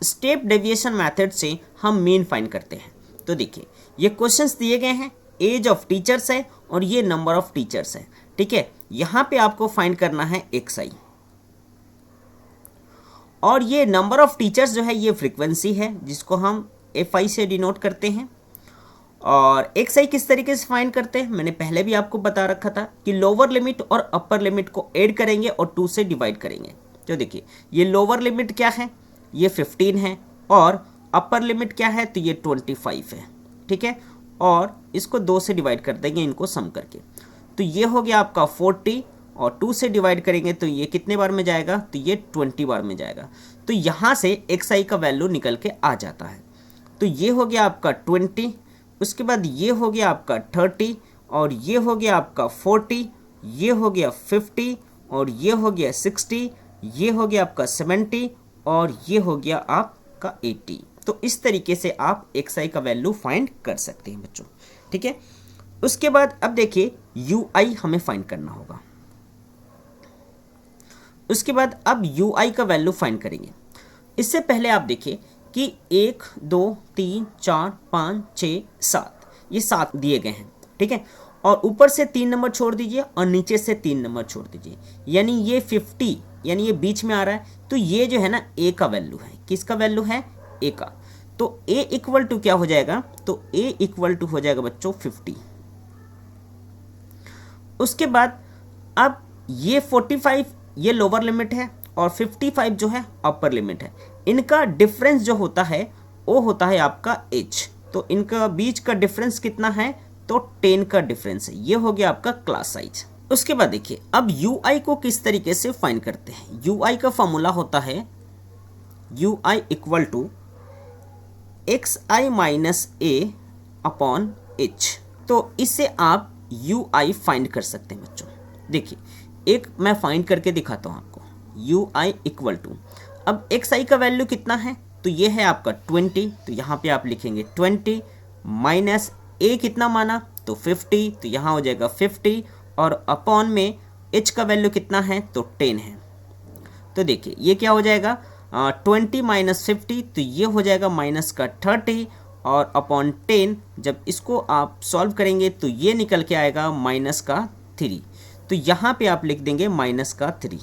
Step deviation method से हम mean find करते हैं। तो देखिए ये क्वेश्चंस दिए गए हैं, एज ऑफ टीचर्स है और ये नंबर ऑफ टीचर्स है, ठीक है। यहाँ पे आपको फाइंड करना है xi, और ये नंबर ऑफ टीचर्स जो है ये फ्रीक्वेंसी है जिसको हम fi से डिनोट करते हैं। और xi किस तरीके से फाइंड करते हैं, मैंने पहले भी आपको बता रखा था कि लोअर लिमिट और अपर लिमिट को ऐड करेंगे और 2 से डिवाइड करेंगे। तो देखिए ये लोअर लिमिट क्या है, ये 15 है, और अपर लिमिट क्या है, तो ये 25 है, ठीक है। और इसको 2 से डिवाइड कर देंगे इनको सम करके, तो ये हो गया आपका 40, और 2 से डिवाइड करेंगे तो ये कितने बार में जाएगा, तो ये 20 बार में जाएगा। तो यहाँ से xi का वैल्यू निकल के आ जाता है। तो ये हो गया आपका 20, उसके बाद ये हो गया आपका 30, और ये हो गया आपका 40, ये हो गया 50, और ये हो गया 60, ये हो गया आपका 70, और ये हो गया आपका 80। तो इस तरीके से आप xi का वैल्यू फाइंड कर सकते हैं बच्चों, ठीक है। उसके बाद अब देखिए ui हमें फाइंड करना होगा। उसके बाद अब ui का वैल्यू फाइंड करेंगे। इससे पहले आप देखिए कि 1 2 3 4 5 6 7 ये 7 दिए गए हैं, ठीक है। और ऊपर से 3 नंबर छोड़ दीजिए और नीचे से 3 नंबर छोड़ दीजिए, यानी ये 50, यानी ये बीच में आ रहा है। तो ये जो है ना a का वैल्यू है, किसका वैल्यू है, a का। तो a इक्वल टू क्या हो जाएगा, तो a इक्वल टू हो जाएगा बच्चों 50। उसके बाद अब ये 45 ये लोअर लिमिट है और 55 जो है अपर लिमिट है। इनका डिफरेंस जो होता है वो होता है आपका h। तो इनका बीच का डिफरेंस कितना है, तो 10 का डिफरेंस है। ये हो गया आपका क्लास साइज। उसके बाद देखिए अब ui को किस तरीके से फाइंड करते हैं। ui का फॉर्मूला होता है ui equal to xi minus a upon h। तो इससे आप ui फाइंड कर सकते हैं बच्चों। देखिए एक मैं फाइंड करके दिखाता हूँ आपको। ui इक्वल टू, अब xi का वैल्यू कितना है, तो ये है आपका 20, तो यहाँ पे आप लिखेंगे 20 माइनस a कितना माना, तो 50, तो यहाँ हो जाएगा 50, और अपॉन में h का वैल्यू कितना है, तो 10 है। तो देखिए ये क्या हो जाएगा 20 माइनस 50, तो ये हो जाएगा माइनस का 30, और अपॉन 10 जब इसको आप सॉल्व करेंगे तो ये निकल के आएगा माइनस का 3। तो यहाँ पे आप लिख देंगे माइनस का 3,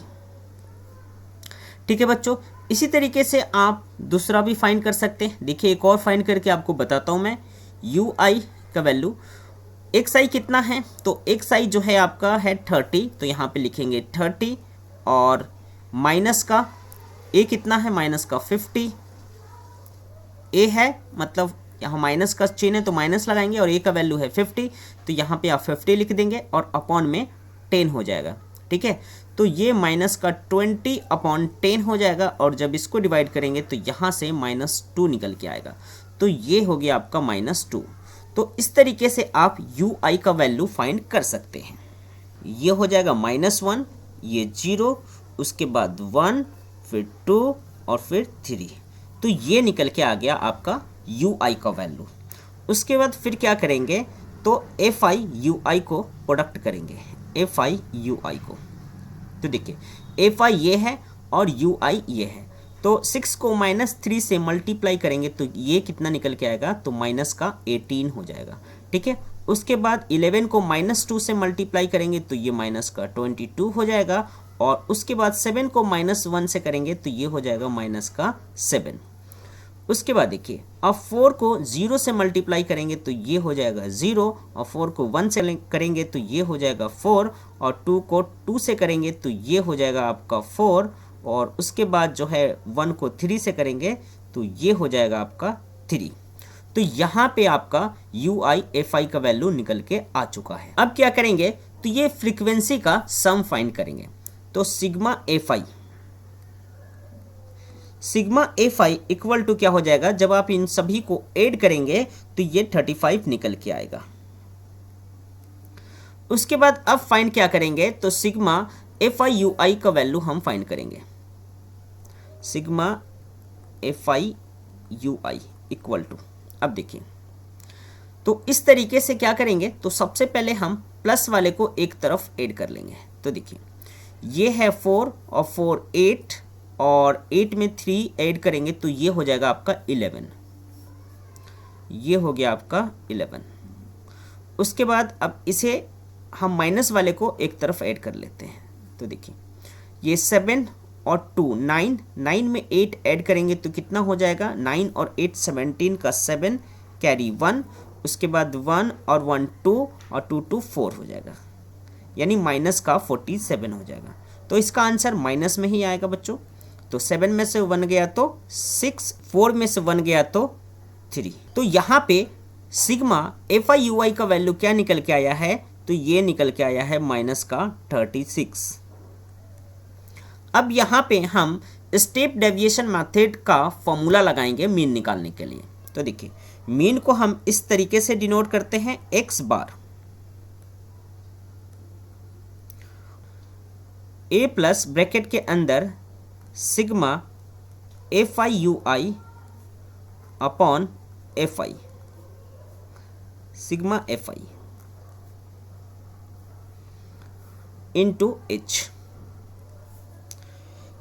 ठीक है बच्चों। इसी तरीके से आप दूसरा भी फाइंड कर सकते हैं। देखिए एक और फाइंड करके आपको बताता हूँ मैं। ui का वैल्यू xi कितना है, तो xi जो है आपका है 30, तो यहाँ पे लिखेंगे 30, और माइनस का a कितना है, माइनस का 50, a है मतलब यहाँ माइनस का चिन्ह है तो माइनस लगाएंगे, और a का वैल्यू है 50, तो यहाँ पे आप 50 लिख देंगे और अपॉन में 10 हो जाएगा, ठीक है। तो ये माइनस का 20 अपॉन 10 हो जाएगा, और जब इसको डिवाइड करेंगे तो यहाँ से -2 निकल के आएगा, तो ये हो गया आपका -2। तो इस तरीके से आप ui का वैल्यू फाइंड कर सकते हैं। ये हो जाएगा -1, ये 0, उसके बाद 1, फिर 2 और फिर 3। तो ये निकल के आ गया आपका ui का वैल्यू। उसके बाद फिर क्या करेंगे, तो fi ui को प्रोडक्ट करेंगे, fi ui को। तो देखिए fi ये है और ui ये है, तो 6 को -3 से मल्टीप्लाई करेंगे तो ये कितना निकल के आएगा, तो माइनस का 18 हो जाएगा, ठीक है। उसके बाद 11 को -2 से मल्टीप्लाई करेंगे तो ये माइनस का 22 हो जाएगा, और उसके बाद 7 को -1 से करेंगे तो ये हो जाएगा माइनस का 7। उसके बाद देखिए अब 4 को 0 से मल्टीप्लाई करेंगे तो ये हो जाएगा 0, और 4 को 1 से करेंगे तो ये हो जाएगा 4, और 2 को 2 से करेंगे तो ये हो जाएगा आपका 4, और उसके बाद जो है 1 को 3 से करेंगे तो ये हो जाएगा आपका 3। तो यहाँ पे आपका ui fi का वैल्यू निकल के आ चुका है। अब क्या करेंगे, तो ये फ्रीक्वेंसी का सम फाइंड करेंगे। तो सिग्मा fi इक्वल टू क्या हो जाएगा, जब आप इन सभी को ऐड करेंगे तो ये 35 निकल के आएगा। उसके बाद अब फाइंड क्या करेंगे, तो सिग्मा fi ui का वैल्यू हम फाइंड करेंगे। Sigma fi ui equal to, अब देखिए तो इस तरीके से क्या करेंगे, तो सबसे पहले हम प्लस वाले को एक तरफ ऐड कर लेंगे। तो देखिए ये है 4 और 4 8, और 8 में 3 ऐड करेंगे तो ये हो जाएगा आपका 11। ये हो गया आपका 11। उसके बाद अब इसे हम माइनस वाले को एक तरफ ऐड कर लेते हैं। तो देखिए ये 7 और 2 9, 9 में 8 ऐड करेंगे तो कितना हो जाएगा, 9 और 8 17 का 7 कैरी 1, उसके बाद 1 और 1 2 और 2 2 4 हो जाएगा, यानी माइनस का 47 हो जाएगा। तो इसका आंसर माइनस में ही आएगा बच्चों। तो 7 में से 1 गया तो 6, 4 में से 1 गया तो 3। तो यहाँ पे सिग्मा FI/UI का वैल्यू क्या निकल के आया है, तो ये निकल के आया है माइनस का 36। अब यहाँ पे हम स्टेप डेविएशन मेथड का फॉर्मूला लगाएंगे मीन निकालने के लिए। तो देखिए मीन को हम इस तरीके से डिनोट करते हैं x bar, a plus bracket के अंदर sigma FI/UI upon FI, sigma FI into H।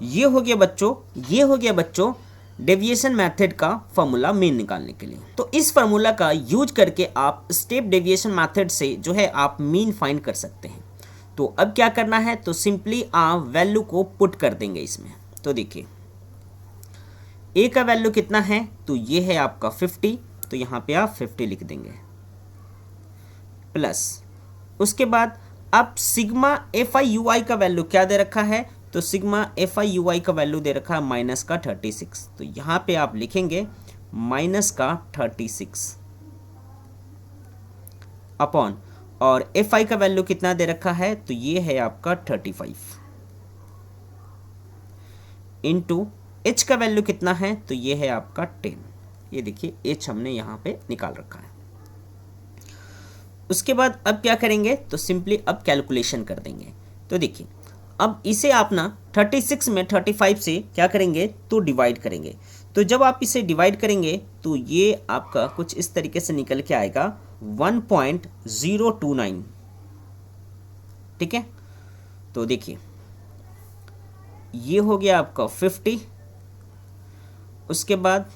ये हो गया बच्चों डेविएशन मेथड का फॉर्मूला मीन निकालने के लिए। तो इस फॉर्मूला का यूज करके आप स्टेप डेविएशन मेथड से जो है आप मीन फाइंड कर सकते हैं। तो अब क्या करना है, तो सिंपली आप वैल्यू को पुट कर देंगे इसमें। तो देखिए a का वैल्यू कितना है, तो ये है आपका 50, तो यहाँ पे आप 50 लिख देंगे, प्लस उसके बाद अब सिग्मा FI/UI का वैल्यू क्या दे रखा है, तो सिग्मा FI/UI का वैल्यू दे रखा है माइनस का 36, तो यहाँ पे आप लिखेंगे माइनस का 36 अपॉन, और FI का वैल्यू कितना दे रखा है, तो ये है आपका 35 इंटू H का वैल्यू कितना है, तो ये है आपका 10। ये देखिए H हमने यहाँ पे निकाल रखा है। उसके बाद अब क्या करेंगे, तो सिंपली अब कैलकुलेशन कर देंगे। तो देखिए अब इसे आप ना 36 में 35 से क्या करेंगे, तो डिवाइड करेंगे। तो जब आप इसे डिवाइड करेंगे तो ये आपका कुछ इस तरीके से निकल के आएगा 1.029। ठीक है, तो देखिए ये हो गया आपका 50, उसके बाद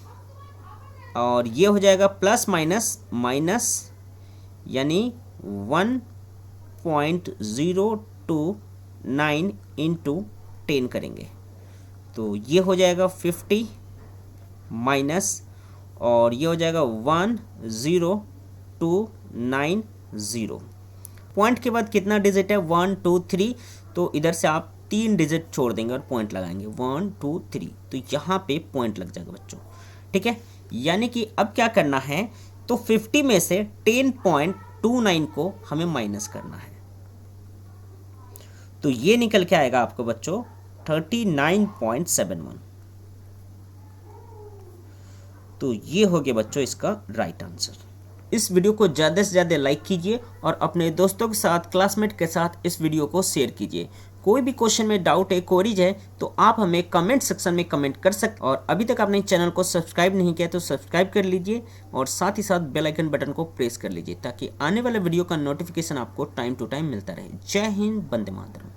और ये हो जाएगा प्लस माइनस माइनस, यानी 1.029 इंटू 10 करेंगे तो ये हो जाएगा 50 माइनस, और ये हो जाएगा 10290। पॉइंट के बाद कितना डिजिट है, 1 2 3, तो इधर से आप 3 डिजिट छोड़ देंगे और पॉइंट लगाएंगे 1 2 3, तो यहाँ पे पॉइंट लग जाएगा बच्चों। ठीक है, यानी कि अब क्या करना है, तो 50 में से 10.29 को हमें माइनस करना है, तो ये निकल के आएगा आपको बच्चों 39.71। तो ये हो गया बच्चों इसका राइट आंसर। इस वीडियो को ज़्यादा से ज़्यादा लाइक कीजिए और अपने दोस्तों के साथ, क्लासमेट के साथ इस वीडियो को शेयर कीजिए। कोई भी क्वेश्चन में डाउट है, क्वेरीज है, तो आप हमें कमेंट सेक्शन में कमेंट कर सकते। और अभी तक आपने चैनल को सब्सक्राइब नहीं किया तो सब्सक्राइब कर लीजिए और साथ ही साथ बेल आइकन बटन को प्रेस कर लीजिए ताकि आने वाले वीडियो का नोटिफिकेशन आपको टाइम टू टाइम मिलता रहे। जय हिंद, वंदे मातरम।